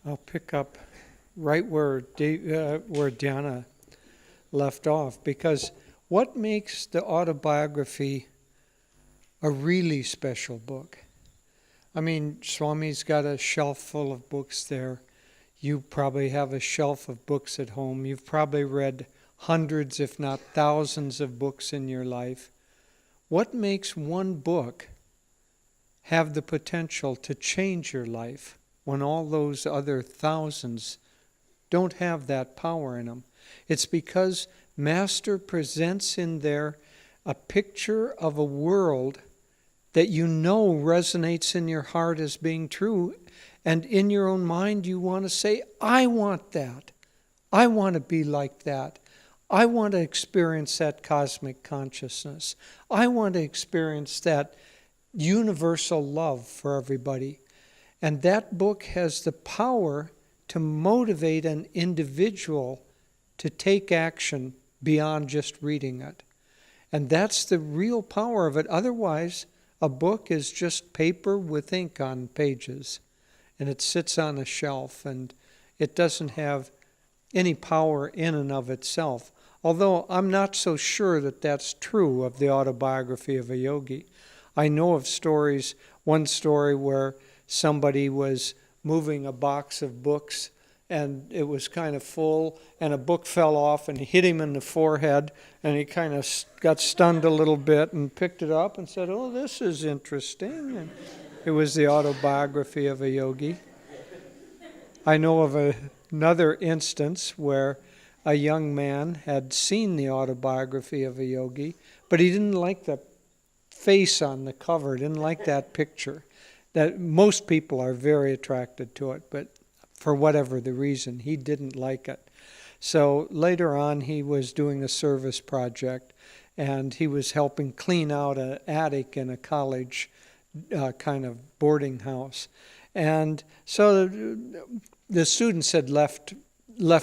I'll pick up right where Diana left off, because what makes the autobiography a really special book? I mean, Swami's got a shelf full of books there. You probably have a shelf of books at home. You've probably read hundreds, if not thousands, of books in your life. What makes one book have the potential to change your life when all those other thousands don't have that power in them? It's because Master presents in there a picture of a world that you know resonates in your heart as being true, and in your own mind you want to say, I want that. I want to be like that. I want to experience that cosmic consciousness. I want to experience that universal love for everybody. And that book has the power to motivate an individual to take action beyond just reading it. And that's the real power of it. Otherwise, a book is just paper with ink on pages, and it sits on a shelf, and it doesn't have any power in and of itself. Although I'm not so sure that that's true of the autobiography of a yogi. I know of stories, one story where somebody was moving a box of books and it was kind of full, and a book fell off and hit him in the forehead, and he kind of got stunned a little bit and picked it up and said, oh, this is interesting. And it was the autobiography of a yogi. I know of another instance where a young man had seen the autobiography of a yogi, but he didn't like the face on the cover, didn't like that picture. That most people are very attracted to it, but for whatever the reason, he didn't like it. So later on, he was doing a service project, and he was helping clean out an attic in a college kind of boarding house. And so the students had left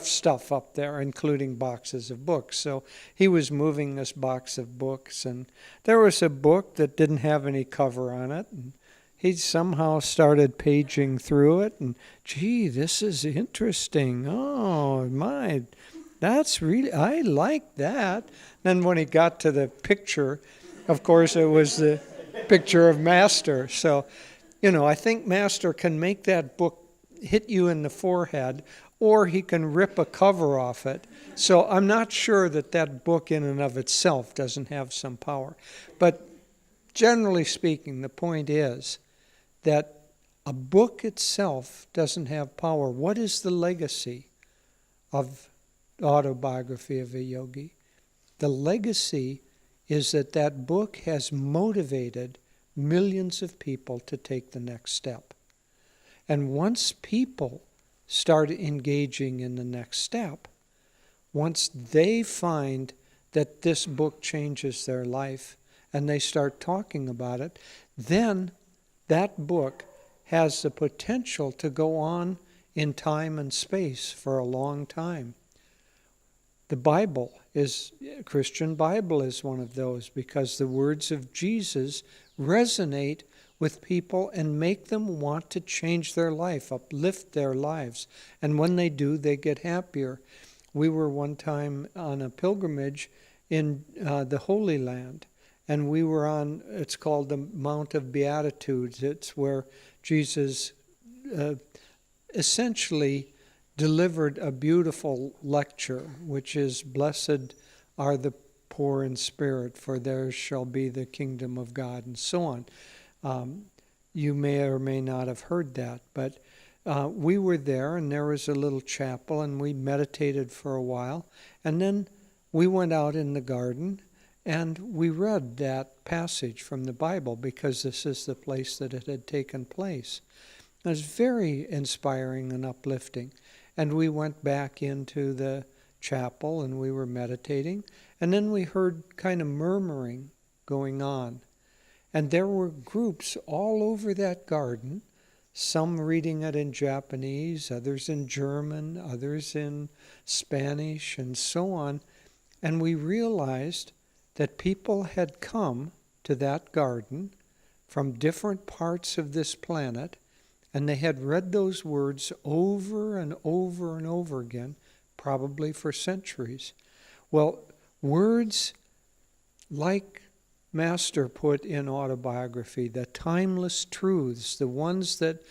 stuff up there, including boxes of books. So he was moving this box of books, and there was a book that didn't have any cover on it, and he somehow started paging through it, and gee, this is interesting. Oh my, that's really, I like that. Then when he got to the picture, of course it was the picture of Master. So, I think Master can make that book hit you in the forehead, or he can rip a cover off it. So I'm not sure that book in and of itself doesn't have some power. But generally speaking, the point is that a book itself doesn't have power. What is the legacy of the autobiography of a yogi? The legacy is that book has motivated millions of people to take the next step. And once people start engaging in the next step, once they find that this book changes their life and they start talking about it, then that book has the potential to go on in time and space for a long time. The Christian Bible is one of those, because the words of Jesus resonate with people and make them want to change their life, uplift their lives. And when they do, they get happier. We were one time on a pilgrimage in the Holy Land, and we were on, it's called the Mount of Beatitudes. It's where Jesus essentially delivered a beautiful lecture, which is, blessed are the poor in spirit, for theirs shall be the kingdom of God, and so on. You may or may not have heard that, but we were there, and there was a little chapel, and we meditated for a while, and then we went out in the garden, and we read that passage from the Bible, because this is the place that it had taken place. It was very inspiring and uplifting. And we went back into the chapel, and we were meditating, and then we heard kind of murmuring going on. And there were groups all over that garden, some reading it in Japanese, others in German, others in Spanish, and so on. And we realized that people had come to that garden from different parts of this planet, And they had read those words over and over and over again, probably for centuries. Well, words like Master put in Autobiography, the timeless truths, the ones that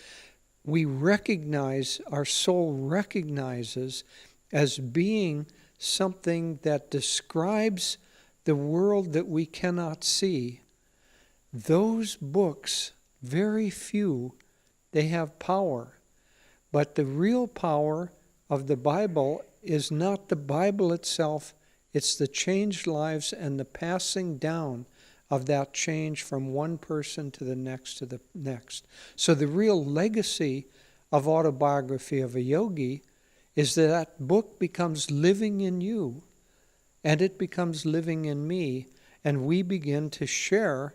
we recognize, our soul recognizes as being something that describes the world that we cannot see. Those books, very few, they have power. But the real power of the Bible is not the Bible itself, it's the changed lives and the passing down of that change from one person to the next to the next. So the real legacy of Autobiography of a Yogi is that that book becomes living in you, and it becomes living in me, and we begin to share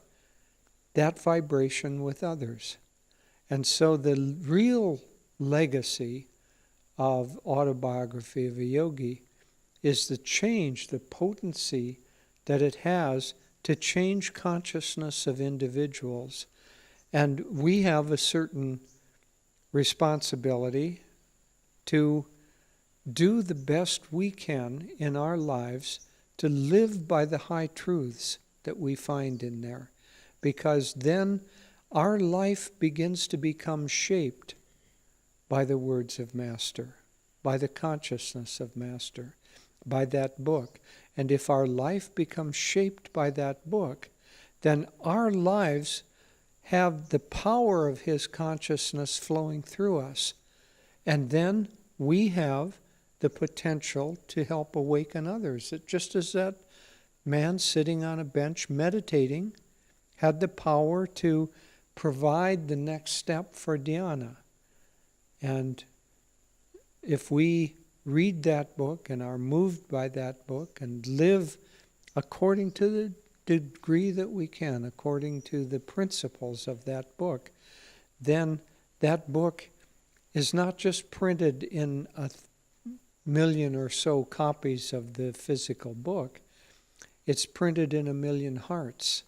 that vibration with others. And so the real legacy of Autobiography of a Yogi is the change, the potency that it has to change consciousness of individuals. And we have a certain responsibility to do the best we can in our lives to live by the high truths that we find in there. Because then our life begins to become shaped by the words of Master, by the consciousness of Master, by that book. And if our life becomes shaped by that book, then our lives have the power of his consciousness flowing through us. And then we have the potential to help awaken others. Just as that man sitting on a bench meditating had the power to provide the next step for dhyana. And if we read that book and are moved by that book and live according to the degree that we can, according to the principles of that book, then that book is not just printed in 1,000,000 or so copies of the physical book, it's printed in 1,000,000 hearts.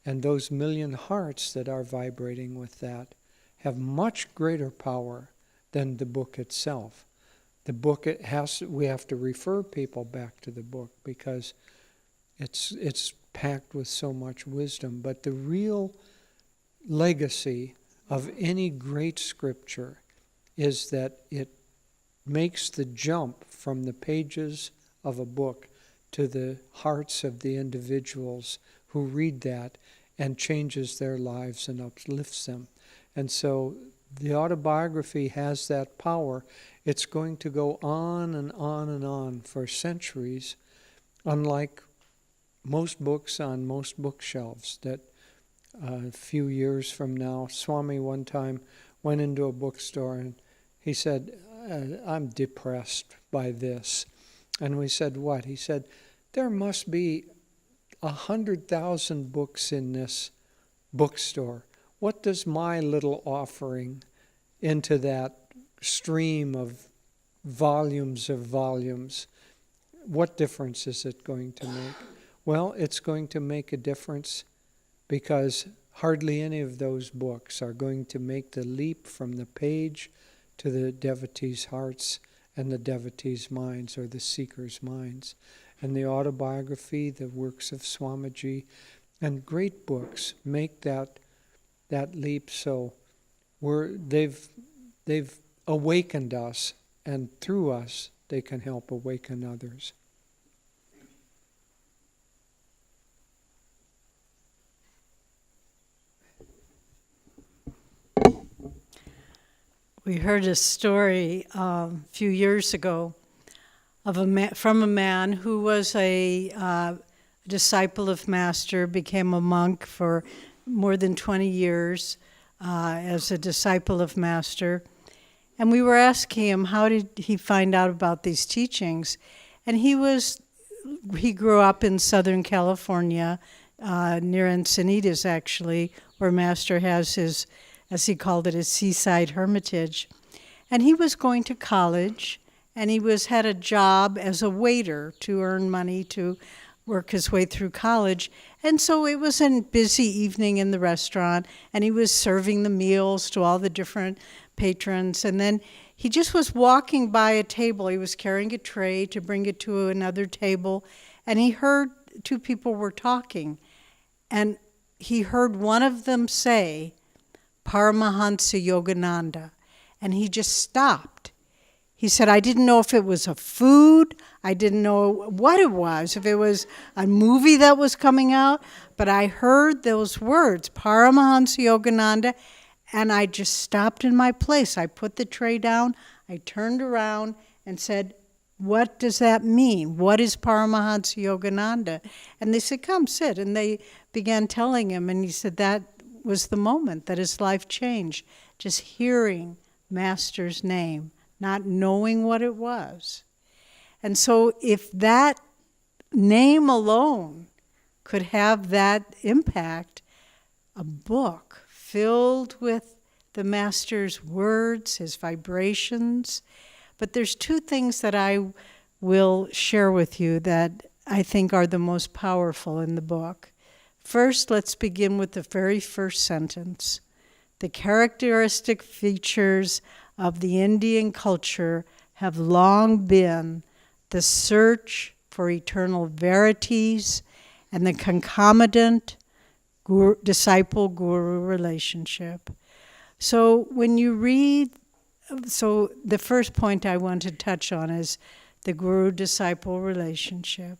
And those 1,000,000 hearts that are vibrating with that have much greater power than the book itself. The book, we have to refer people back to the book because it's packed with so much wisdom. But the real legacy of any great scripture is that it makes the jump from the pages of a book to the hearts of the individuals who read that and changes their lives and uplifts them. And so the autobiography has that power. It's going to go on and on and on for centuries, unlike most books on most bookshelves that a few years from now, Swami one time went into a bookstore and he said, I'm depressed by this. And we said, what? He said, there must be 100,000 books in this bookstore. What does my little offering into that stream of volumes, what difference is it going to make? Well, it's going to make a difference because hardly any of those books are going to make the leap from the page to the devotees' hearts and the devotees' minds or the seekers' minds. And the autobiography, the works of Swamiji, and great books make that leap. So they've awakened us, and through us they can help awaken others. We heard a story a few years ago of from a man who was a disciple of Master, became a monk for more than 20 years as a disciple of Master. And we were asking him, how did he find out about these teachings? And he grew up in Southern California, near Encinitas actually, where Master has his, as he called it, his seaside hermitage. And he was going to college, and he had a job as a waiter to earn money to work his way through college. And so it was a busy evening in the restaurant, and he was serving the meals to all the different patrons. And then he just was walking by a table. He was carrying a tray to bring it to another table, and he heard two people were talking. And he heard one of them say, Paramahansa Yogananda, and he just stopped. He said, I didn't know if it was a food, I didn't know what it was, if it was a movie that was coming out, but I heard those words, Paramahansa Yogananda, and I just stopped in my place. I put the tray down, I turned around and said, what does that mean? What is Paramahansa Yogananda? And they said, come sit. And they began telling him, and he said that was the moment that his life changed, just hearing Master's name, not knowing what it was. And so if that name alone could have that impact, a book filled with the Master's words, his vibrations. But there's two things that I will share with you that I think are the most powerful in the book. First, let's begin with the very first sentence. The characteristic features of the Indian culture have long been the search for eternal verities and the concomitant disciple-guru relationship. So when you read, so the first point I want to touch on is the guru-disciple relationship,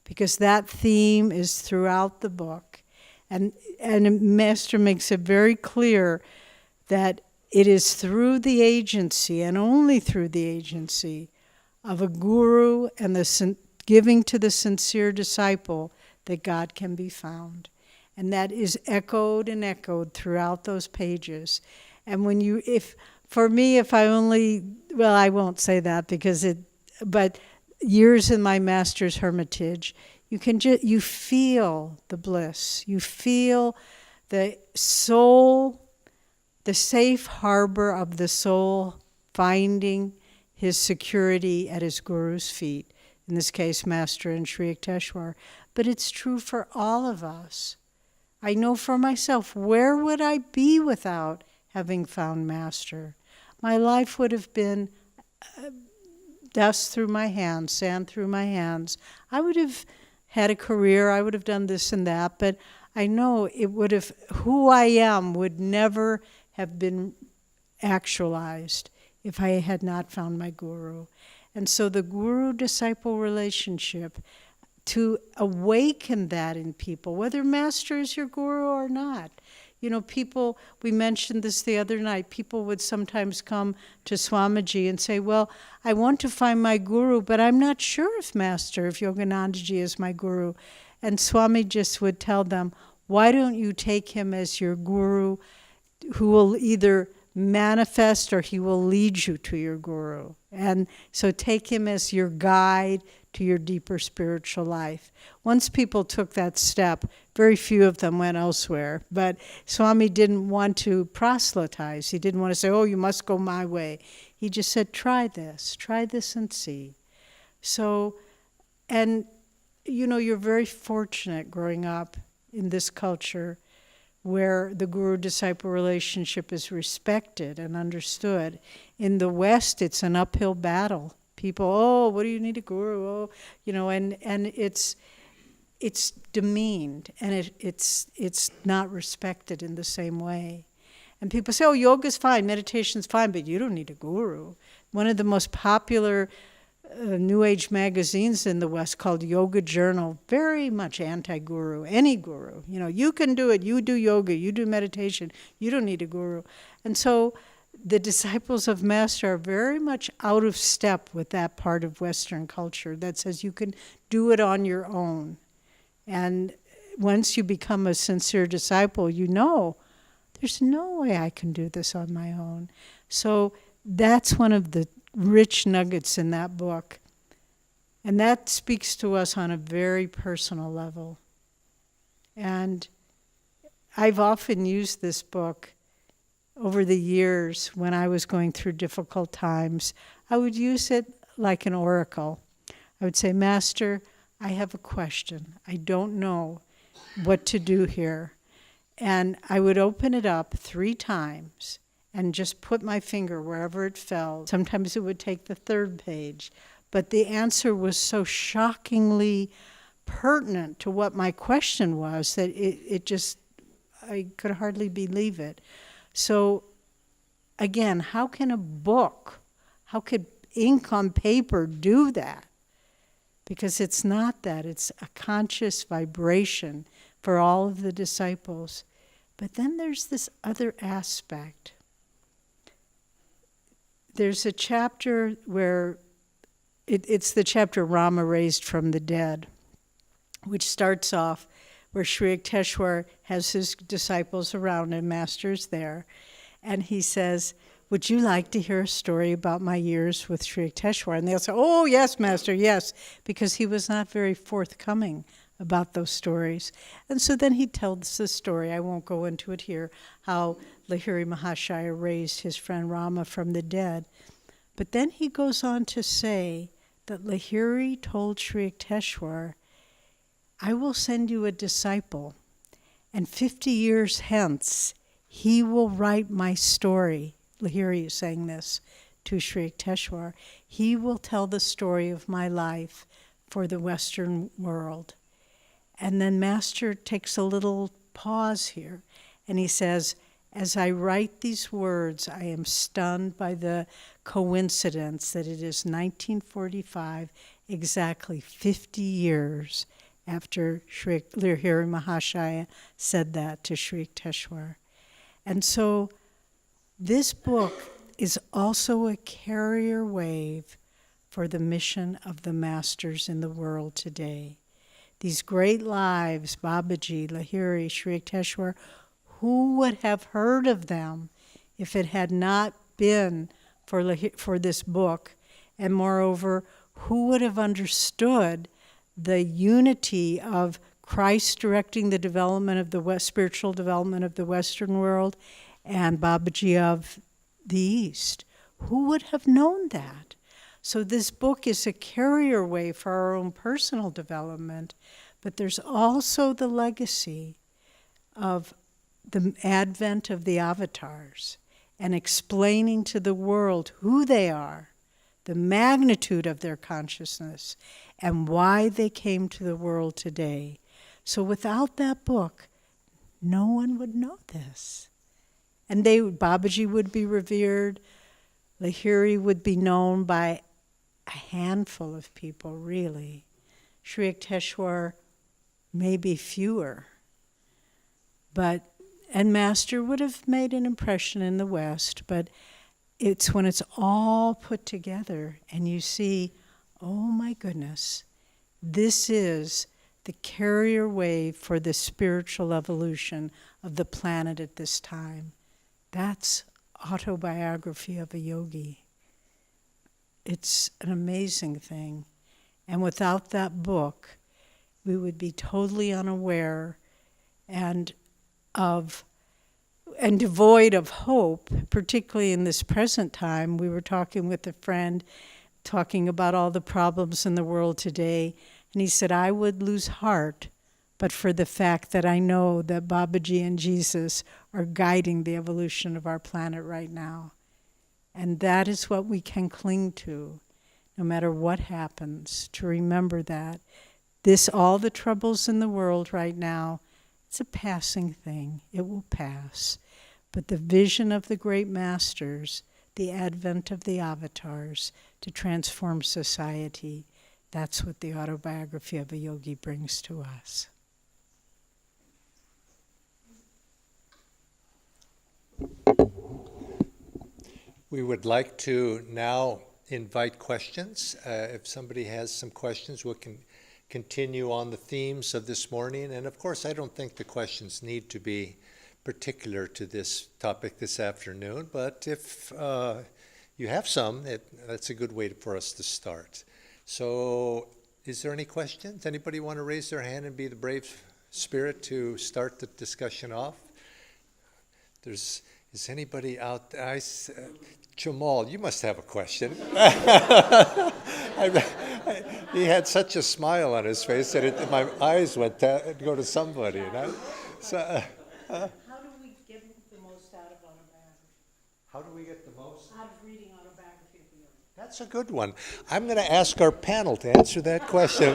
because that theme is throughout the book. And Master makes it very clear that it is through the agency, and only through the agency, of a guru and the giving to the sincere disciple that God can be found. And that is echoed and echoed throughout those pages. And when you, for me, if I only, well, I won't say that because but years in my Master's hermitage, you feel the bliss. You feel the soul, the safe harbor of the soul finding his security at his guru's feet. In this case, Master and Sri Yukteswar. But it's true for all of us. I know for myself, where would I be without having found Master? My life would have been dust through my hands, sand through my hands. I would have had a career, I would have done this and that, but I know it would have, who I am would never have been actualized if I had not found my guru. And so the guru-disciple relationship, to awaken that in people, whether Master is your guru or not. You know, people, we mentioned this the other night, people would sometimes come to Swamiji and say, well, I want to find my guru, but I'm not sure if Yoganandaji is my guru. And Swami just would tell them, why don't you take him as your guru who will either manifest or he will lead you to your guru. And so take him as your guide to your deeper spiritual life. Once people took that step, very few of them went elsewhere. But Swami didn't want to proselytize. He didn't want to say, oh, you must go my way. He just said, try this and see. So, and you know, you're very fortunate growing up in this culture where the guru-disciple relationship is respected and understood. In the West, it's an uphill battle. People, oh, what do you need a guru? Oh, you know, and it's demeaned, and it's not respected in the same way. And people say, oh, yoga's fine, meditation's fine, but you don't need a guru. One of the most popular New Age magazines in the West called Yoga Journal, very much anti-guru, any guru. You know, you can do it, you do yoga, you do meditation, you don't need a guru. And so the disciples of Master are very much out of step with that part of Western culture that says you can do it on your own. And once you become a sincere disciple, you know, there's no way I can do this on my own. So that's one of the rich nuggets in that book. And that speaks to us on a very personal level. And I've often used this book over the years when I was going through difficult times. I would use it like an oracle. I would say, Master, I have a question. I don't know what to do here. And I would open it up 3 times and just put my finger wherever it fell. Sometimes it would take the 3rd page. But the answer was so shockingly pertinent to what my question was that it just, I could hardly believe it. So again, how can a book, how could ink on paper do that? Because it's not that. It's a conscious vibration for all of the disciples. But then there's this other aspect. There's a chapter where it's the chapter Rama raised from the dead, which starts off where Sri Yukteswar has his disciples around him, Master's there, and he says, would you like to hear a story about my years with Sri Yukteswar? And they'll say, oh, yes, Master, yes, because he was not very forthcoming about those stories. And so then he tells the story, I won't go into it here, how Lahiri Mahashaya raised his friend Rama from the dead. But then he goes on to say that Lahiri told Sri Yukteswar, I will send you a disciple, and 50 years hence, he will write my story. Lahiri is saying this to Sri Yukteswar. He will tell the story of my life for the Western world. And then Master takes a little pause here, and he says, as I write these words, I am stunned by the coincidence that it is 1945, exactly 50 years after Sri Lahiri Mahashaya said that to Sri Yukteswar. And so this book is also a carrier wave for the mission of the masters in the world today. These great lives, Babaji, Lahiri, Sri Yukteswar, who would have heard of them if it had not been for this book? And moreover, who would have understood the unity of Christ directing the development of the spiritual development of the Western world and Babaji of the East? Who would have known that? So this book is a carrier way for our own personal development, but there's also the legacy of the advent of the avatars and explaining to the world who they are, the magnitude of their consciousness, and why they came to the world today. So without that book, no one would know this. And Babaji would be revered, Lahiri would be known by a handful of people, really. Sri Yukteswar, maybe fewer. And Master would have made an impression in the West, but it's when it's all put together and you see, oh my goodness, this is the carrier wave for the spiritual evolution of the planet at this time. That's Autobiography of a Yogi. It's an amazing thing. And without that book, we would be totally unaware and devoid of hope, particularly in this present time. We were talking with a friend, talking about all the problems in the world today, and he said, I would lose heart, but for the fact that I know that Babaji and Jesus are guiding the evolution of our planet right now. And that is what we can cling to, no matter what happens, to remember that. All the troubles in the world right now, it's a passing thing. It will pass. But the vision of the great masters, the advent of the avatars to transform society, that's what the Autobiography of a Yogi brings to us. We would like to now invite questions. If somebody has some questions, we can continue on the themes of this morning. And of course, I don't think the questions need to be particular to this topic this afternoon, but if you have some, that's a good way for us to start. So is there any questions? Anybody want to raise their hand and be the brave spirit to start the discussion off? Is anybody out there? Jamal, you must have a question. He had such a smile on his face that my eyes went to go to somebody. So, How do we get the most out of autobiography? how do we get the most? Out of reading Autobiography of Yogi. That's a good one. I'm going to ask our panel to answer that question.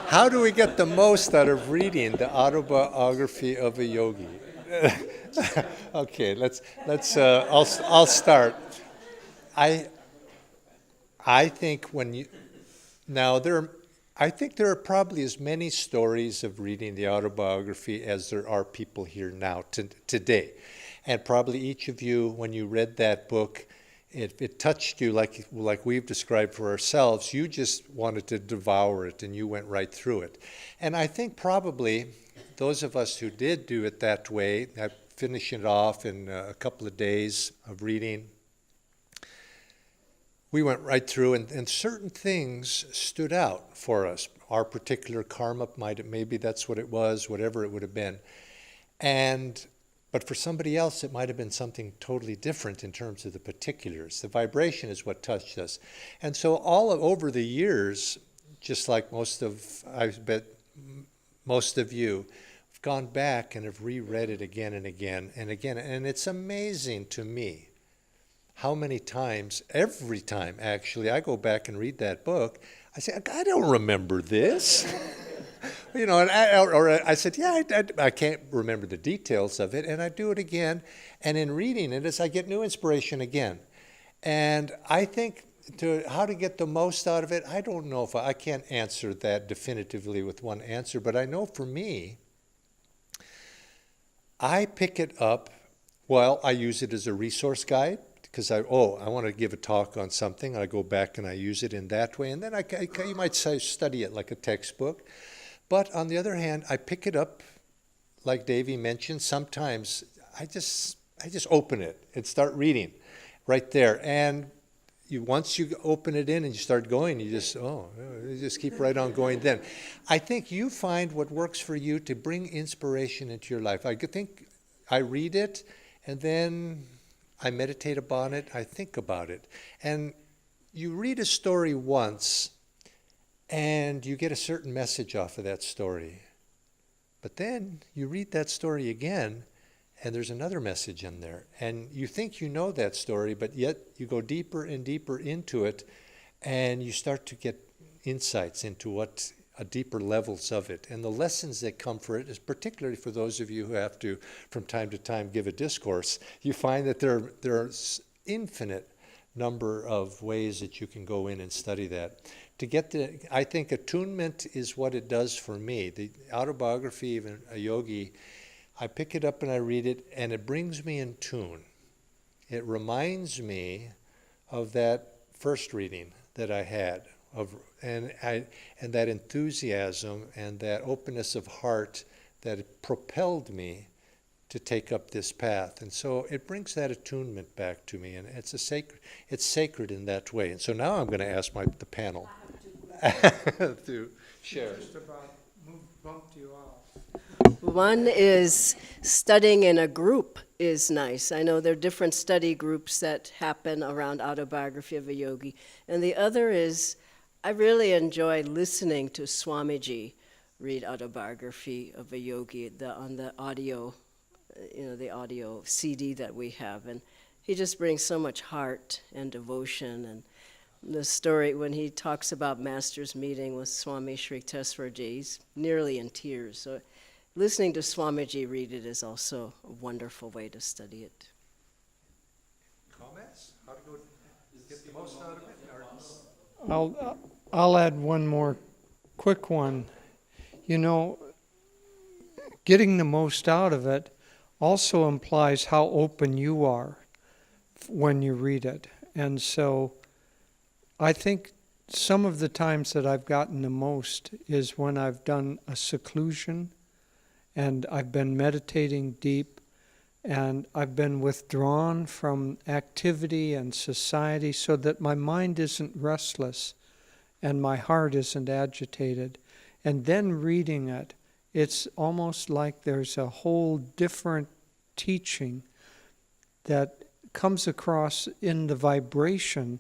How do we get the most out of reading the Autobiography of a Yogi? Okay, I'll start. I think I think there are probably as many stories of reading the autobiography as there are people here now today. And probably each of you, when you read that book, it touched you like we've described for ourselves. You just wanted to devour it, and you went right through it. And I think probably those of us who did do it that way, finishing it off in a couple of days of reading, we went right through, and certain things stood out for us. Our particular karma, maybe that's what it was, whatever it would have been. But for somebody else, it might have been something totally different in terms of the particulars. The vibration is what touched us. And so over the years, just like I bet most of you, have gone back and have reread it again and again and again. And it's amazing to me how many times, every time actually, I go back and read that book, I say, I don't remember this. And I said, yeah, I can't remember the details of it, and I do it again. And in reading it, I get new inspiration again. And I think how to get the most out of it, I don't know if I can't answer that definitively with one answer, but I know for me, I pick it up, I use it as a resource guide, because I want to give a talk on something, I go back and I use it in that way, and then you might say study it like a textbook. But on the other hand, I pick it up, like Devi mentioned, sometimes I just open it and start reading right there. And once you open it in and you start going, you just keep right on going then. I think you find what works for you to bring inspiration into your life. I think I read it, and then I meditate upon it, I think about it. And you read a story once, and you get a certain message off of that story. But then you read that story again, and there's another message in there. And you think you know that story, but yet you go deeper and deeper into it, and you start to get insights into deeper levels of it. And the lessons that come for it is particularly for those of you who have to, from time to time, give a discourse. You find that there are infinite number of ways that you can go in and study that. I think attunement is what it does for me. The autobiography of a yogi, I pick it up and I read it, and it brings me in tune. It reminds me of that first reading that I had, and that enthusiasm and that openness of heart that propelled me to take up this path. And so it brings that attunement back to me, and it's sacred in that way. And so now I'm going to ask the panel to share. Just about bumped you off. One is studying in a group is nice. I know there are different study groups that happen around Autobiography of a Yogi. And the other is, I really enjoy listening to Swamiji read Autobiography of a Yogi on the audio, the audio CD that we have. And he just brings so much heart and devotion. And the story when he talks about Master's meeting with Swami Sri Teswarji, he's nearly in tears. So listening to Swamiji read it is also a wonderful way to study it. Comments? How to get the most out of it? I'll add one more quick one. Getting the most out of it also implies how open you are when you read it. And so I think some of the times that I've gotten the most is when I've done a seclusion and I've been meditating deep and I've been withdrawn from activity and society so that my mind isn't restless and my heart isn't agitated. And then reading it, it's almost like there's a whole different teaching that comes across in the vibration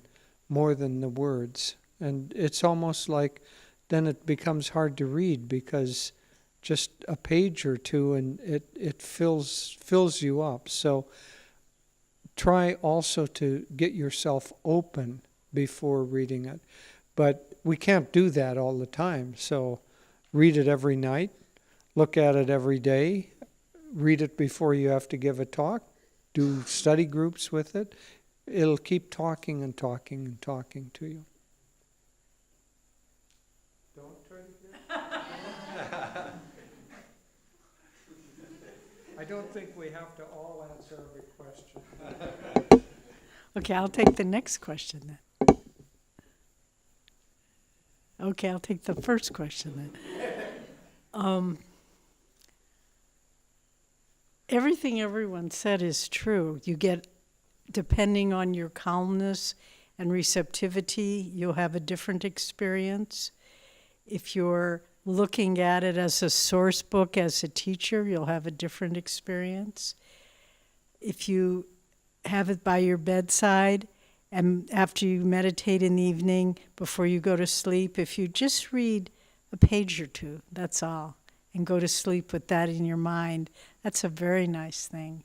more than the words. And it's almost like then it becomes hard to read because just a page or two and it fills you up. So try also to get yourself open before reading it. But we can't do that all the time. So read it every night, look at it every day, read it before you have to give a talk, do study groups with it. It'll keep talking and talking and talking to you. Don't try to I don't think we have to all answer every question. Okay, I'll take the next question then. Okay, I'll take the first question then. Everything everyone said is true. You get, depending on your calmness and receptivity, you'll have a different experience. If you're looking at it as a source book, as a teacher, you'll have a different experience. If you have it by your bedside, and after you meditate in the evening, before you go to sleep, if you just read a page or two, that's all, and go to sleep with that in your mind, that's a very nice thing.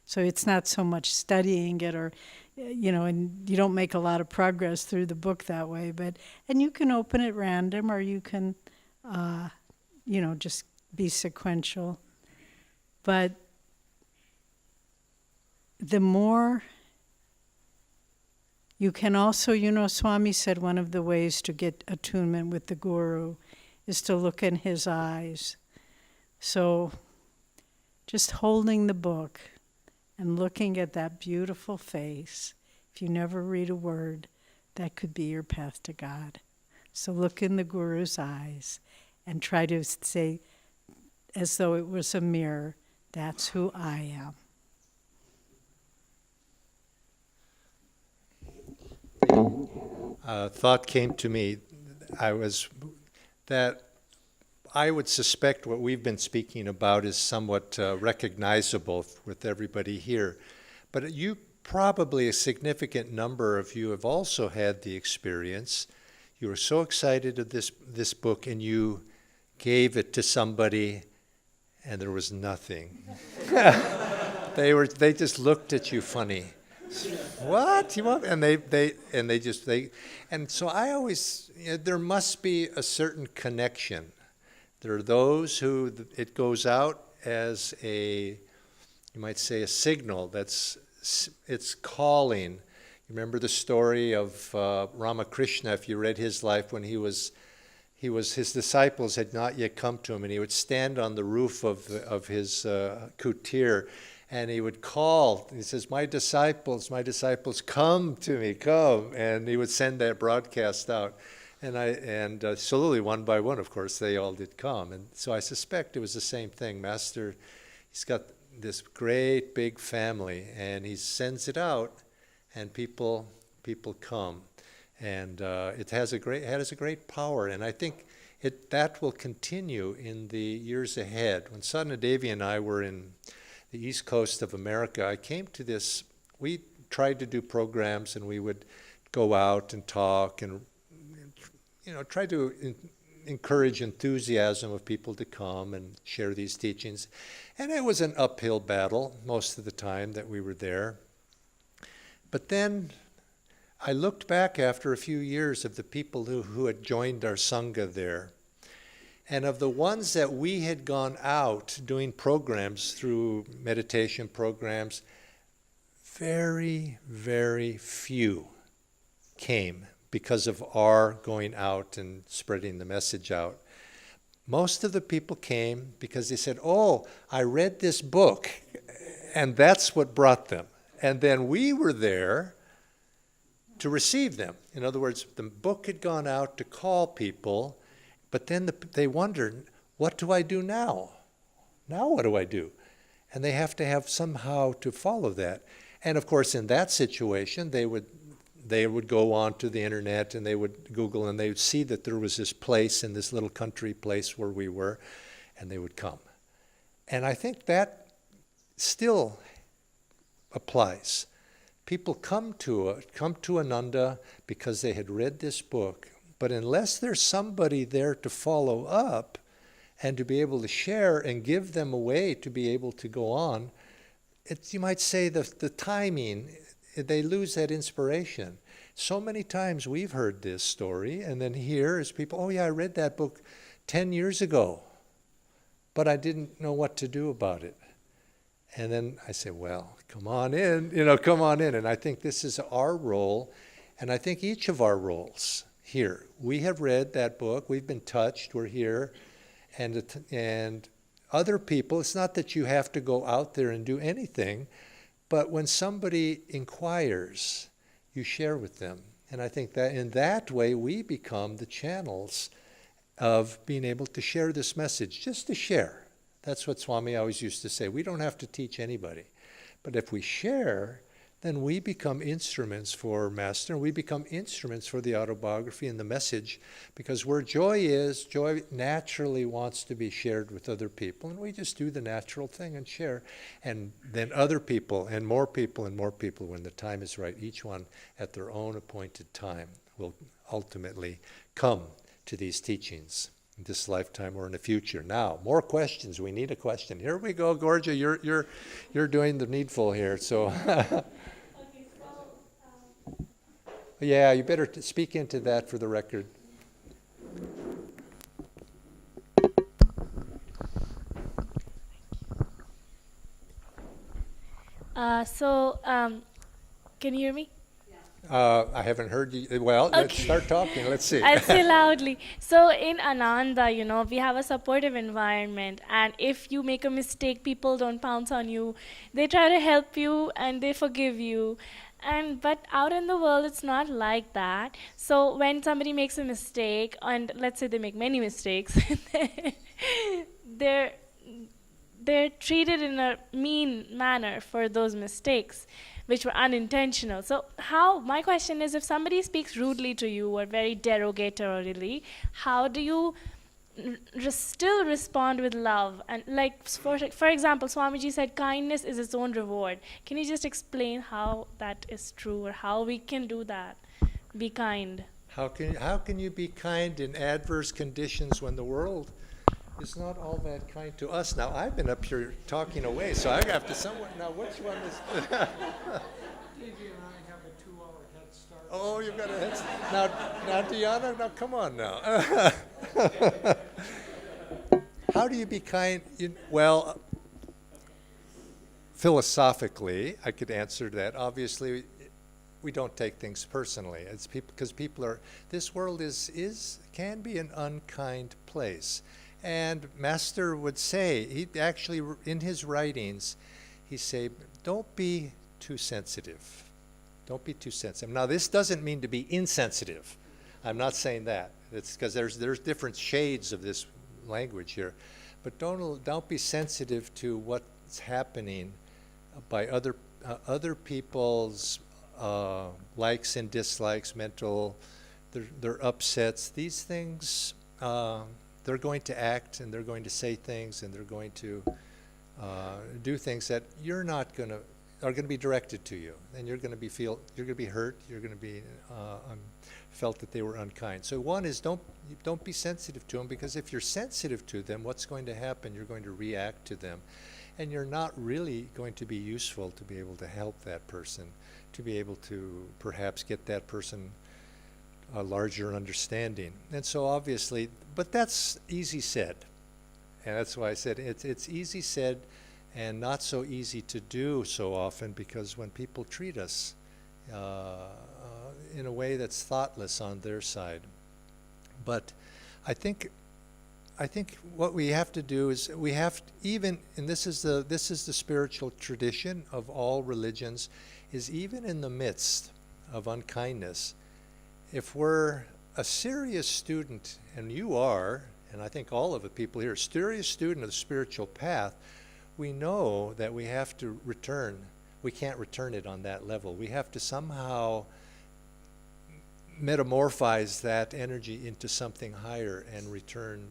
So it's not so much studying it or, and you don't make a lot of progress through the book that way, and you can open it random or you can, just be sequential. But the more you can also, Swami said one of the ways to get attunement with the Guru is to look in his eyes. So just holding the book and looking at that beautiful face, if you never read a word, that could be your path to God. So look in the Guru's eyes and try to say, as though it was a mirror, that's who I am. Thought came to me, that I would suspect what we've been speaking about is somewhat recognizable with everybody here. But you probably, a significant number of you have also had the experience. You were so excited of this book and you gave it to somebody and there was nothing. They just looked at you funny. What you want? And so I always, there must be a certain connection. There are those who it goes out as you might say, a signal it's calling. You remember the story of Ramakrishna, if you read his life, when his disciples had not yet come to him, and he would stand on the roof of his kutir, and he would call. He says, my disciples, come to me, come. And he would send that broadcast out. And slowly, one by one, of course, they all did come. And so I suspect it was the same thing. Master, he's got this great big family, and he sends it out, and people come. And it has a great power. And I think that will continue in the years ahead. When Sadhana Devi and I were in the East Coast of America, I came to this. We tried to do programs, and we would go out and talk and try to encourage enthusiasm of people to come and share these teachings. And it was an uphill battle most of the time that we were there. But then I looked back after a few years of the people who had joined our Sangha there. And of the ones that we had gone out doing programs through meditation programs, very, very few came because of our going out and spreading the message out. Most of the people came because they said, oh, I read this book, and that's what brought them. And then we were there to receive them. In other words, the book had gone out to call people, but then they wondered, what do I do now? Now what do I do? And they have to have somehow to follow that. And of course, in that situation, they would go on to the internet and they would Google and they would see that there was this place in this little country place where we were, and they would come. And I think that still applies. People come to Ananda because they had read this book. But unless there's somebody there to follow up and to be able to share and give them a way to be able to go on, you might say the timing, they lose that inspiration. So many times we've heard this story, and then here is people, oh yeah, I read that book 10 years ago, but I didn't know what to do about it. And then I say, well, come on in, come on in. And I think this is our role, and I think each of our roles here. We have read that book, we've been touched, we're here, and other people, it's not that you have to go out there and do anything, but when somebody inquires, you share with them. And I think that in that way we become the channels of being able to share this message, just to share. That's what Swami always used to say. We don't have to teach anybody. But if we share, then we become instruments for Master, and we become instruments for the autobiography and the message, because where joy is, joy naturally wants to be shared with other people, and we just do the natural thing and share. And then other people, and more people, and more people, when the time is right, each one at their own appointed time will ultimately come to these teachings in this lifetime or in the future. Now, more questions. We need a question. Here we go, Gorgia. You're doing the needful here. So, yeah, you better speak into that for the record. Can you hear me? I haven't heard you. Well, let's start talking. Let's see. I'll say loudly. So in Ananda, we have a supportive environment, and if you make a mistake, people don't pounce on you. They try to help you and they forgive you. But out in the world, it's not like that. So when somebody makes a mistake, and let's say they make many mistakes, they're treated in a mean manner for those mistakes, which were unintentional. So my question is, if somebody speaks rudely to you or very derogatorily, how do you still respond with love? And like, for example, Swamiji said kindness is its own reward. Can you just explain how that is true, or how we can do that? Be kind. How can you be kind in adverse conditions when the world is not all that kind to us? Now, I've been up here talking away, so I have to somewhere. Now, which one is? Devi and I have a 2-hour head start. Oh, you've got a head start. Now, Diana, now come on now. How do you be kind? Well, philosophically, I could answer that. Obviously, we don't take things personally. It's because people are. This world can be an unkind place. And Master would say, he actually, in his writings, he say, don't be too sensitive. Don't be too sensitive. Now, this doesn't mean to be insensitive. I'm not saying that. It's because there's different shades of this language here. But don't be sensitive to what's happening by other people's likes and dislikes, their upsets. These things. They're going to act, and they're going to say things, and they're going to do things that are going to be directed to you, and you're going to be hurt. You're going to be felt that they were unkind. So one is don't be sensitive to them, because if you're sensitive to them, what's going to happen? You're going to react to them, and you're not really going to be useful to be able to help that person, to be able to perhaps get that person a larger understanding. And so obviously, but that's easy said. And that's why I said it's easy said and not so easy to do so often, because when people treat us in a way that's thoughtless on their side. But I think what we have to do is and this is the spiritual tradition of all religions, is even in the midst of unkindness, if we're a serious student, and you are, and I think all of the people here, a serious student of the spiritual path, we know that we have to return. We can't return it on that level. We have to somehow metamorphose that energy into something higher and return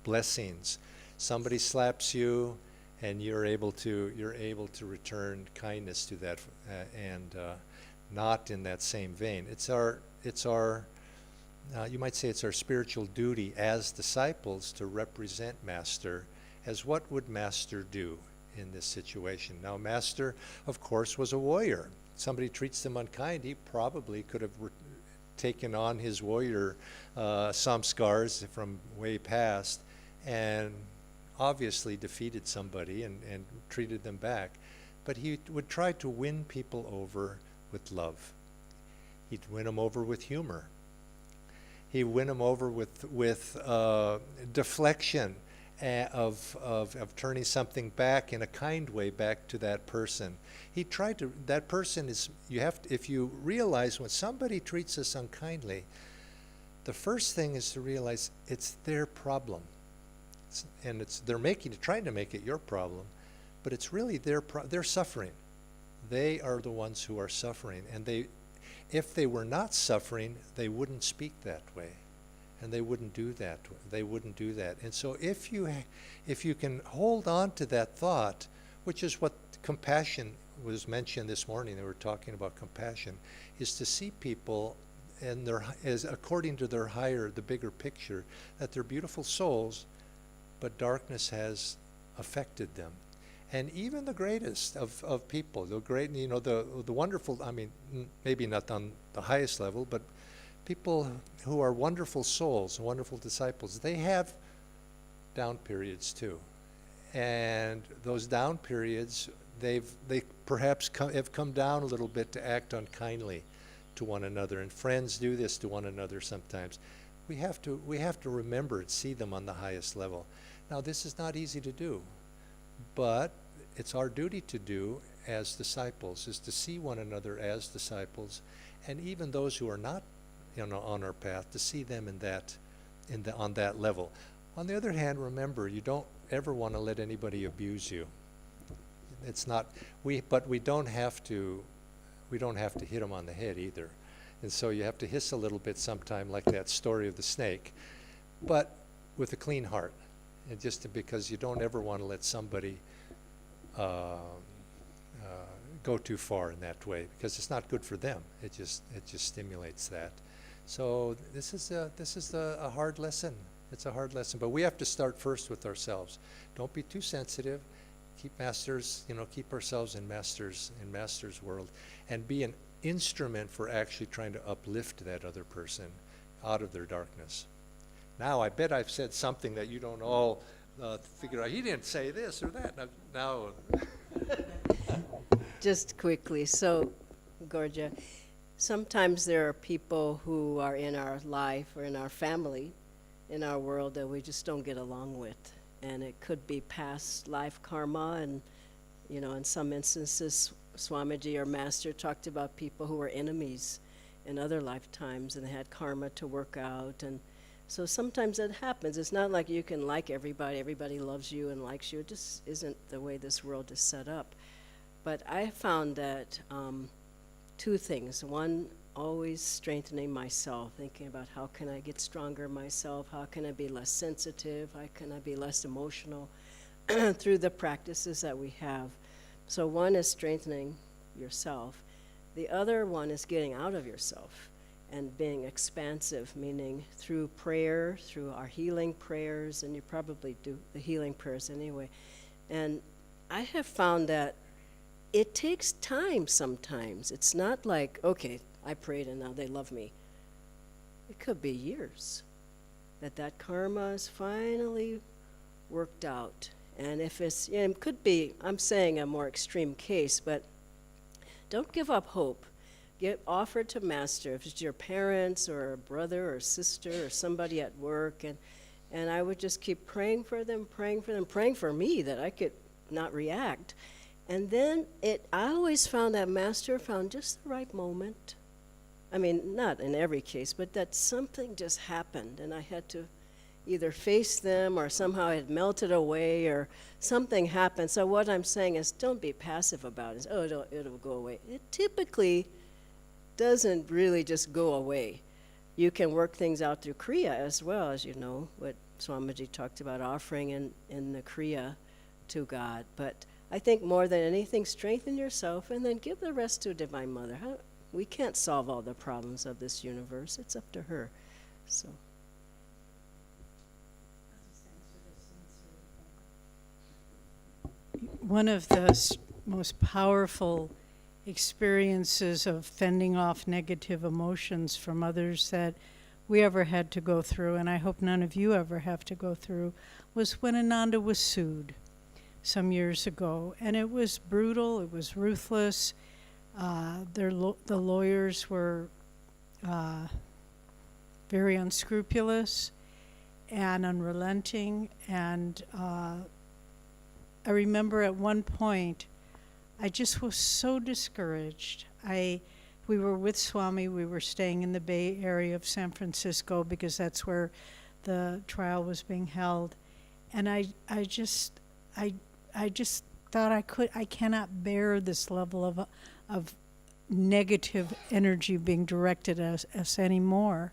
blessings. Somebody slaps you, and you're able to return kindness to that, and not in that same vein. It's our you might say it's our spiritual duty as disciples to represent Master as what would Master do in this situation. Now, Master, of course, was a warrior. Somebody treats them unkind, he probably could have taken on his warrior samskars from way past and obviously defeated somebody and treated them back. But he would try to win people over with love. He'd win them over with humor. He'd win them over with deflection of turning something back in a kind way back to that person. He tried to, that person is, you have to, if you realize when somebody treats us unkindly, the first thing is to realize it's their problem. And they're trying to make it your problem, but it's really they're suffering. They are the ones who are suffering, and if they were not suffering, they wouldn't speak that way, and they wouldn't do that. They wouldn't do that. And so if you can hold on to that thought, which is what compassion was mentioned this morning, they were talking about compassion, is to see people and as according to the bigger picture, that they're beautiful souls, but darkness has affected them. And even the greatest of people, the wonderful, I mean, maybe not on the highest level, but people who are wonderful souls, wonderful disciples, they have down periods too. And those down periods, they perhaps have come down a little bit to act unkindly to one another, and friends do this to one another sometimes. We have to remember and see them on the highest level. Now, this is not easy to do, but it's our duty to do as disciples, is to see one another as disciples, and even those who are not, on our path, to see them on that level. On the other hand, remember, you don't ever want to let anybody abuse you. It's not but we don't have to hit them on the head either. And so you have to hiss a little bit sometime, like that story of the snake, but with a clean heart. And because you don't ever want to let somebody go too far in that way, because it's not good for them. It just stimulates that. So this is a hard lesson. It's a hard lesson, but we have to start first with ourselves. Don't be too sensitive. Keep ourselves in Master's world, and be an instrument for actually trying to uplift that other person out of their darkness. Now, I bet I've said something that you don't all figure out. He didn't say this or that. Now. Just quickly, so, Gorgia, sometimes there are people who are in our life or in our family, in our world, that we just don't get along with. And it could be past life karma, and, in some instances, Swamiji or Master talked about people who were enemies in other lifetimes, and they had karma to work out. And so sometimes that happens. It's not like you can like everybody loves you and likes you. It just isn't the way this world is set up. But I found that two things. One, always strengthening myself, thinking about how can I get stronger myself, how can I be less sensitive, how can I be less emotional through the practices that we have. So one is strengthening yourself. The other one is getting out of yourself and being expansive, meaning through prayer, through our healing prayers, and you probably do the healing prayers anyway. And I have found that it takes time sometimes. It's not like, okay, I prayed and now they love me. It could be years that karma is finally worked out. And if it could be, I'm saying a more extreme case, but don't give up hope. Offer to Master, if it's your parents or a brother or sister or somebody at work, and I would just keep praying for them, praying for me that I could not react. And then I always found that Master found just the right moment. I mean, not in every case, but that something just happened, and I had to either face them or somehow it melted away or something happened. So what I'm saying is, don't be passive about it. Oh, it'll go away. It typically doesn't really just go away. You can work things out through Kriya as well, as you know, what Swamiji talked about, offering in the Kriya to God. But I think more than anything, strengthen yourself and then give the rest to Divine Mother. We can't solve all the problems of this universe. It's up to her. So. One of the most powerful experiences of fending off negative emotions from others that we ever had to go through, and I hope none of you ever have to go through, was when Ananda was sued some years ago. And it was brutal, it was ruthless. The lawyers were very unscrupulous and unrelenting. And I remember at one point, I just was so discouraged. We were with Swami. We were staying in the Bay Area of San Francisco because that's where the trial was being held. And I just thought I cannot bear this level of negative energy being directed at us anymore.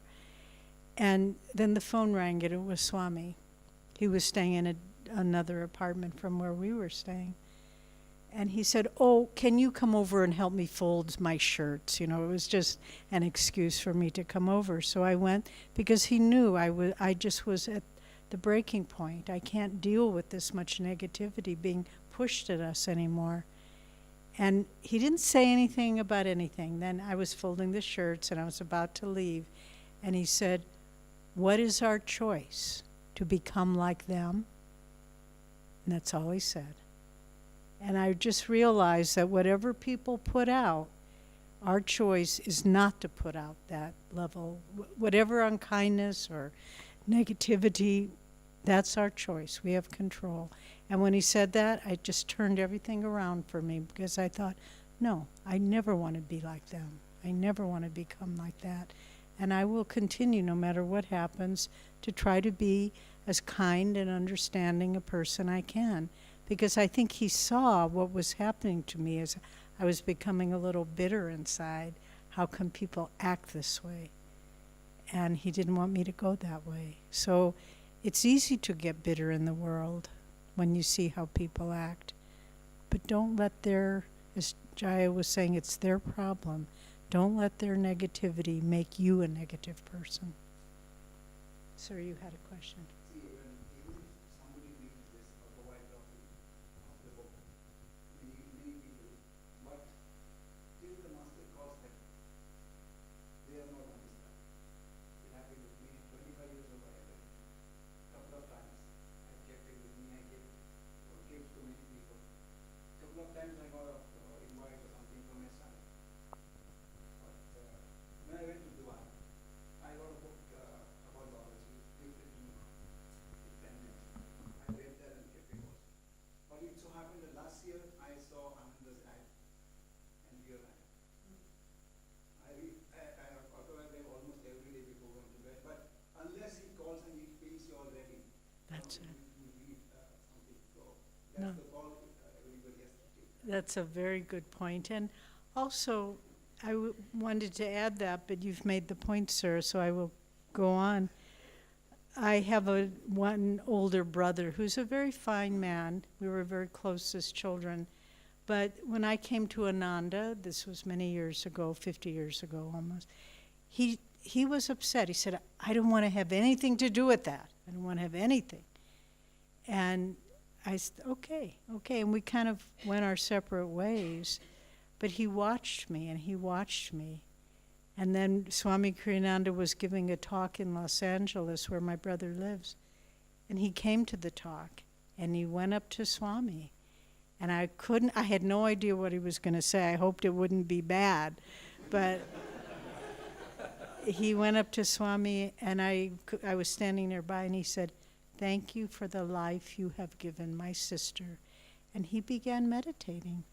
And then the phone rang, and it was Swami. He was staying in another apartment from where we were staying. And he said, "Oh, can you come over and help me fold my shirts?" You know, it was just an excuse for me to come over. So I went because he knew I just was at the breaking point. I can't deal with this much negativity being pushed at us anymore. And he didn't say anything about anything. Then I was folding the shirts and I was about to leave. And he said, "What is our choice? To become like them?" And that's all he said. And I just realized that whatever people put out, our choice is not to put out that level. Whatever unkindness or negativity, that's our choice. We have control. And when he said that, I just turned everything around for me because I thought, no, I never want to be like them. I never want to become like that. And I will continue, no matter what happens, to try to be as kind and understanding a person I can. Because I think he saw what was happening to me as I was becoming a little bitter inside. How come people act this way? And he didn't want me to go that way. So it's easy to get bitter in the world when you see how people act. But don't let as Jaya was saying, it's their problem. Don't let their negativity make you a negative person. Sir, you had a question. See, even if somebody reads this autobiography of the book, many people, but till the master calls them, they are not understand. It happened with me 25 years ago. I read couple of times. I kept it with me. I gave to many people. Couple of times I got a invite or something from my son. But when I went to Dubai, I got a book about biology. I read that and kept it also. But it so happened that last year I saw Ananda's ad, and here I am. I have autobiography almost every day before going to bed, but unless he calls and he feels you are ready, That's it. you read something. So that's No. the call everybody has to take. That's a very good point. And also, I wanted to add that, but you've made the point, sir, so I will go on. I have one older brother who's a very fine man. We were very close as children. But when I came to Ananda, this was many years ago, 50 years ago almost, he was upset. He said, "I don't want to have anything to do with that. I don't want to have anything." And I said, okay. And we kind of went our separate ways. But he watched me, and he watched me. And then Swami Kriyananda was giving a talk in Los Angeles where my brother lives. And he came to the talk, and he went up to Swami. And I had no idea what he was going to say. I hoped it wouldn't be bad. But he went up to Swami, and I was standing nearby, and he said, "Thank you for the life you have given my sister." And he began meditating.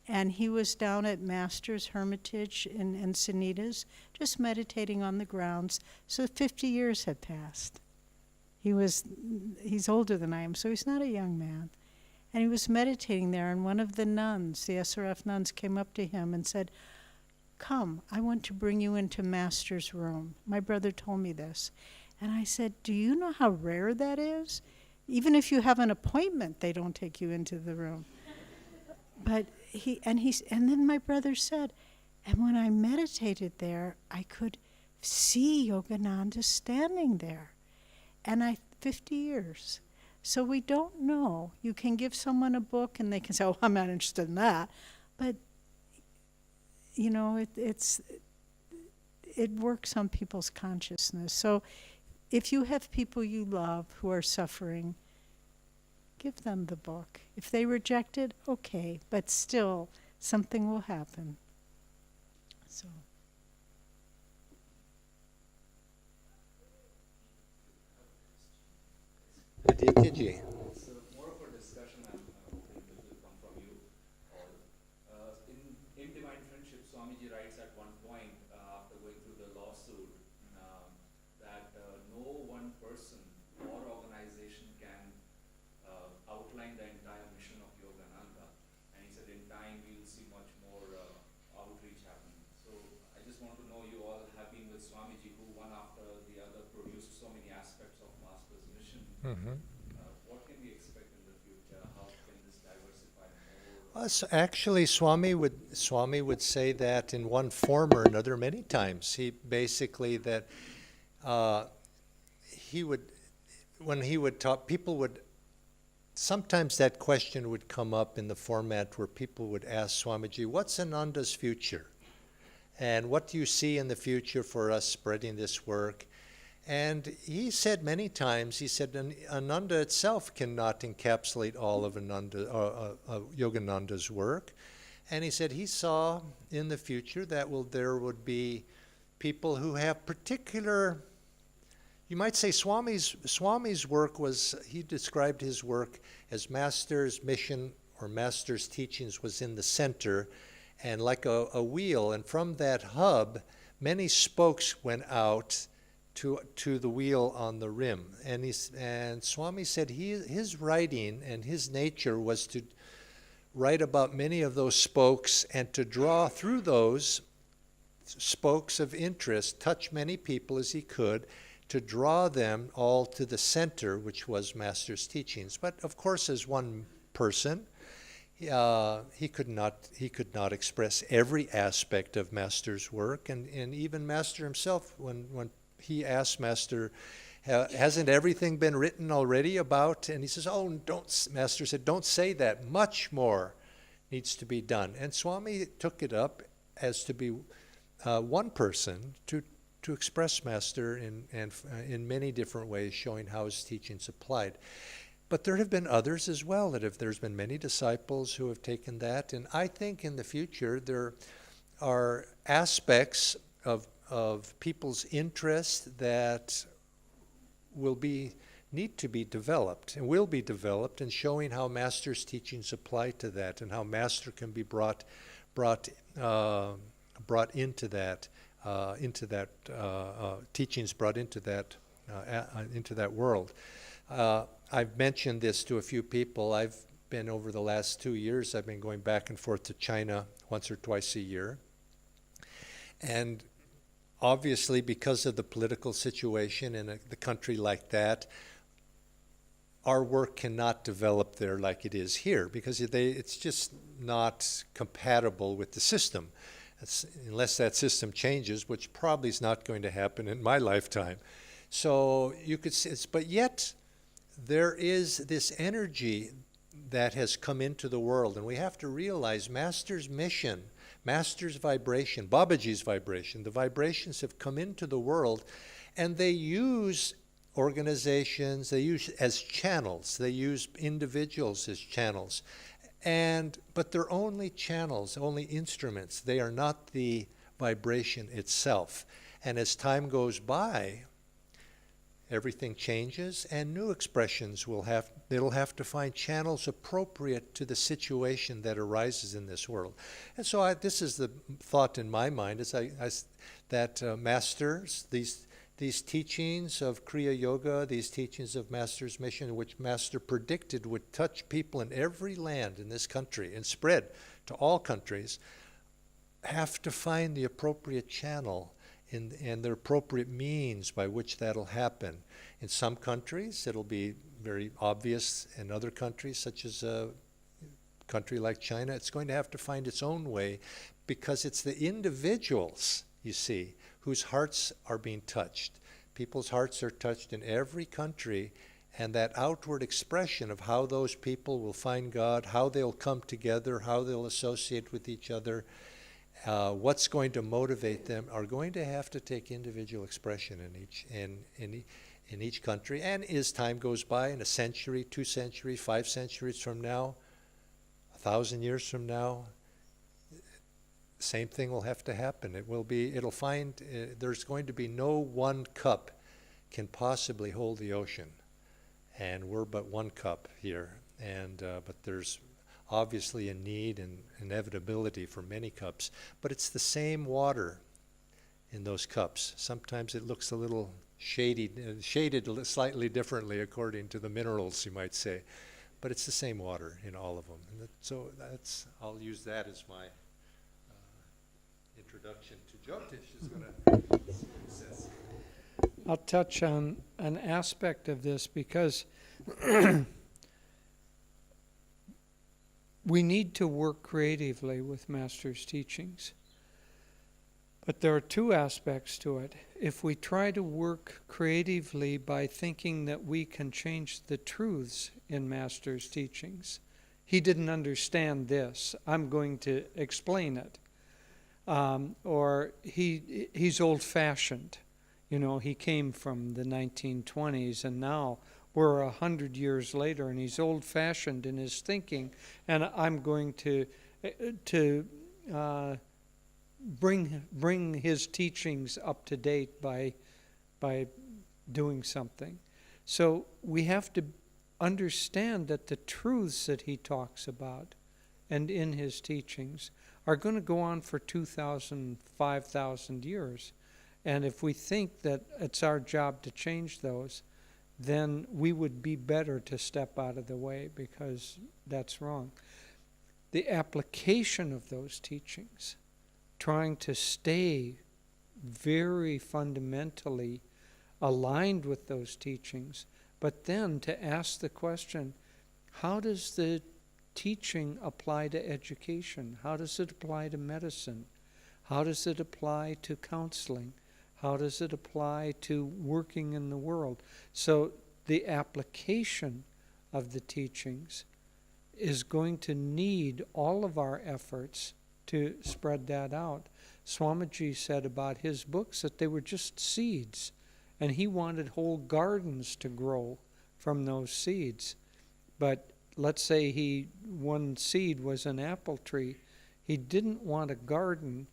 And he was down at Master's Hermitage in Encinitas, just meditating on the grounds. So 50 years had passed. He's older than I am, so he's not a young man. And he was meditating there, and one of the nuns, the SRF nuns, came up to him and said, "Come, I want to bring you into Master's room." My brother told me this. And I said, "Do you know how rare that is? Even if you have an appointment, they don't take you into the room." But and then my brother said, and when I meditated there, I could see Yogananda standing there. And 50 years. So we don't know. You can give someone a book and they can say, oh, I'm not interested in that. But, you know, it works on people's consciousness. So if you have people you love who are suffering, give them the book. If they reject it, okay, but still something will happen. So. Adityaji. It's more of a discussion I'm hoping will come from you all. In Divine Friendship, Swamiji writes at one point, after going through the lawsuit, that no one person or organization can outline the entire mission of Yogananda. And he said in time we will see much more outreach happening. So I just want to know, you all have been with Swamiji, who one after the other produced so many aspects of Master's mission. Mm-hmm. What can we expect in the future? How can this diversify more? Actually, Swami would say that in one form or another many times. He basically that he would, when he would talk, people would, sometimes that question would come up in the format where people would ask Swamiji, what's Ananda's future? And what do you see in the future for us spreading this work? And he said many times, he said, Ananda itself cannot encapsulate all of Yogananda's work. And he said he saw in the future that there would be people who have particular, you might say Swami's work was, he described his work as Master's mission or Master's teachings was in the center and like a wheel. And from that hub, many spokes went out to the wheel on the rim. And Swami said his writing and his nature was to write about many of those spokes and to draw through those spokes of interest, touch many people as he could, to draw them all to the center, which was Master's teachings. But of course, as one person, he could not express every aspect of Master's work, and even Master himself, when he asked Master, hasn't everything been written already about? And he says, oh, Master said, don't say that. Much more needs to be done. And Swami took it up as to be one person to express Master in many different ways, showing how his teachings applied. But there have been others as well there's been many disciples who have taken that. And I think in the future there are aspects of people's interest that need to be developed and will be developed, and showing how Master's teachings apply to that and how Master can be brought into that teachings brought into that world. I've mentioned this to a few people. I've been, over the last 2 years, I've been going back and forth to China once or twice a year. And obviously, because of the political situation in the country like that, our work cannot develop there like it is here, because it's just not compatible with the system. Unless that system changes, which probably is not going to happen in my lifetime. So you could say, but yet there is this energy that has come into the world, and we have to realize Master's mission, Master's vibration, Babaji's vibration, the vibrations have come into the world, and they use organizations, they use as channels, they use individuals as channels. But they're only channels, only instruments. They are not the vibration itself. And as time goes by, everything changes, and new expressions they'll have to find channels appropriate to the situation that arises in this world. And so this is the thought in my mind, that Masters, these teachings of Kriya Yoga, these teachings of Master's mission, which Master predicted would touch people in every land in this country and spread to all countries, have to find the appropriate channel and the appropriate means by which that'll happen. In some countries, it'll be very obvious. In other countries, such as a country like China, it's going to have to find its own way, because it's the individuals, you see, whose hearts are being touched. People's hearts are touched in every country, and that outward expression of how those people will find God, how they'll come together, how they'll associate with each other, what's going to motivate them, are going to have to take individual expression in each country. And as time goes by, in a century, 2 centuries, 5 centuries from now, 1,000 years from now, same thing will have to happen. There's going to be no one cup can possibly hold the ocean, and we're but one cup here. But there's obviously a need and inevitability for many cups. But it's the same water in those cups. Sometimes it looks a little shaded slightly differently according to the minerals, you might say. But it's the same water in all of them. So I'll use that as my introduction to Jyotish is going to. I'll touch on an aspect of this because we need to work creatively with Master's teachings. But there are 2 aspects to it. If we try to work creatively by thinking that we can change the truths in Master's teachings, he didn't understand this, I'm going to explain it. Or he's old-fashioned. You know, he came from the 1920s, and now we're 100 years later, and he's old-fashioned in his thinking, and I'm going to bring his teachings up to date by doing something. So we have to understand that the truths that he talks about and in his teachings are going to go on for 2,000, 5,000 years. And if we think that it's our job to change those, then we would be better to step out of the way, because that's wrong. The application of those teachings, trying to stay very fundamentally aligned with those teachings, but then to ask the question, how does the teaching apply to education? How does it apply to medicine? How does it apply to counseling? How does it apply to working in the world? So the application of the teachings is going to need all of our efforts to spread that out. Swamiji said about his books that they were just seeds, and he wanted whole gardens to grow from those seeds. But let's say one seed was an apple tree. He didn't want a garden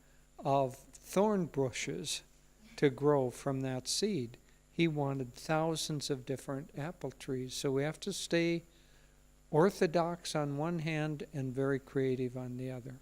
of thorn bushes to grow from that seed. He wanted thousands of different apple trees. So we have to stay orthodox on one hand and very creative on the other.